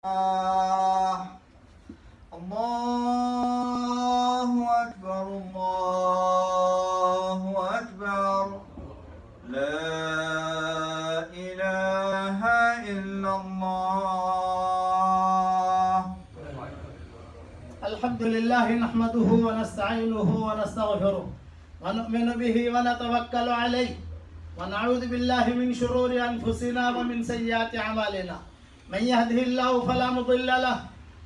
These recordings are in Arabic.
الله أكبر الله أكبر لا إله إلا الله. الحمد لله نحمده ونستعينه ونستغفره ونؤمن به ونتوكل عليه ونعوذ بالله من شرور أنفسنا ومن سيئات أعمالنا. من يهده الله فلا مضل له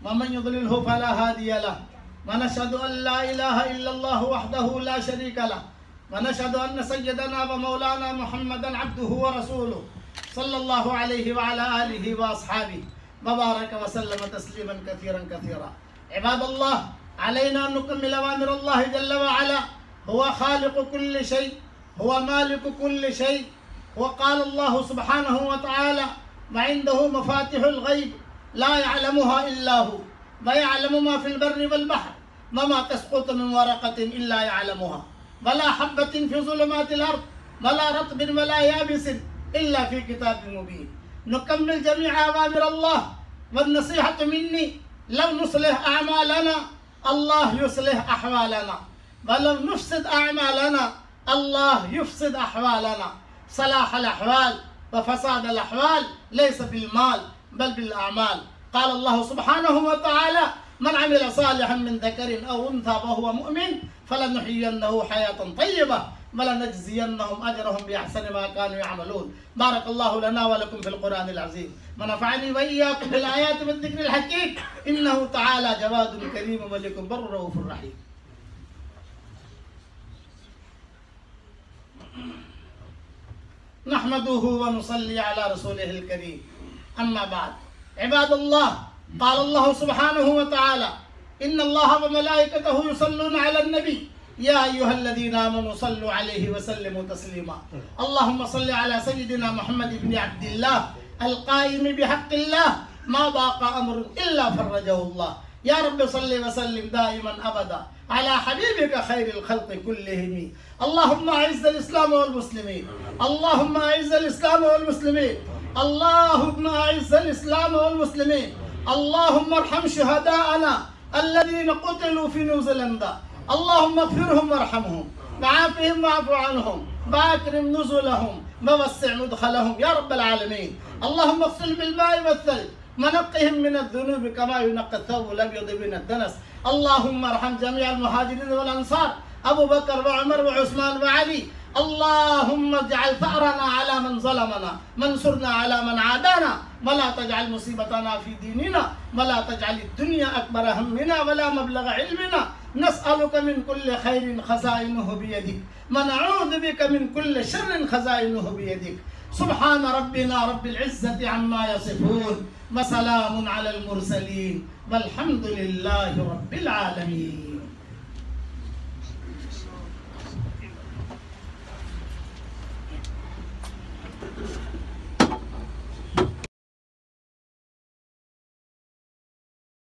ومن يضلله فلا هادي له. ونشهد أن لا إله إلا الله وحده لا شريك له ونشهد أن سيدنا ومولانا محمدا عبده ورسوله صلى الله عليه وعلى آله وأصحابه وبارك وسلم تسليما كثيرا كثيرا. عباد الله، علينا أن نكمل أوامر الله جل وعلا. هو خالق كل شيء، هو مالك كل شيء. وقال الله سبحانه وتعالى: وعنده مفاتيح الغيب لا يعلمها إلا هو ويعلم ما في البر والبحر وما تسقط من ورقة إلا يعلمها ولا حبة في ظلمات الأرض ولا رطب ولا يابس إلا في كتاب مبين. نكمل جميع أوامر الله. والنصيحة مني: لو نصلح أعمالنا الله يصلح أحوالنا، ولو نفسد أعمالنا الله يفسد أحوالنا. صلاح الأحوال وفساد الأحوال ليس بالمال بل بالأعمال. قال الله سبحانه وتعالى: من عمل صالحا من ذكر أو أنثى وهو مؤمن فلنحيينه حياة طيبة ولنجزينهم أجرهم بأحسن ما كانوا يعملون. بارك الله لنا ولكم في القرآن العظيم ونفعني وإياكم بالآيات والذكر الحكيم. إنه تعالى جواد كريم ملك بر رؤوف رحيم. نحمده ونصلي على رسوله الكريم. أما بعد، عباد الله، قال الله سبحانه وتعالى: إن الله وملائكته يصلون على النبي يا أيها الذين آمنوا صلوا عليه وسلموا تسليما. اللهم صل على سيدنا محمد بن عبد الله القائم بحق الله ما ضاق أمر إلا فرجه الله. يا رب صل وسلم دائما أبدا على حبيبك خير الخلق كلهم. اللهم أعز الإسلام والمسلمين، اللهم أعز الإسلام والمسلمين، اللهم أعز الإسلام والمسلمين. اللهم ارحم شهداءنا الذين قتلوا في نيوزيلندا. اللهم اغفرهم وارحمهم وعافهم واعف عنهم واكرم نزلهم ووسع مدخلهم يا رب العالمين. اللهم اغسل بالماء والثلج ونقهم من الذنوب كما ينقى الثوب الابيض من الدنس. اللهم ارحم جميع المهاجرين والانصار، ابو بكر وعمر وعثمان وعلي. اللهم اجعل ثأرنا على من ظلمنا وانصرنا على من عادانا ولا تجعل مصيبتنا في ديننا ولا تجعل الدنيا أكبر همنا ولا مبلغ علمنا. نسألك من كل خير خزائنه بيدك ونعوذ بك من كل شر خزائنه بيدك. سبحان ربنا رب العزة عما يصفون وسلام على المرسلين والحمد لله رب العالمين.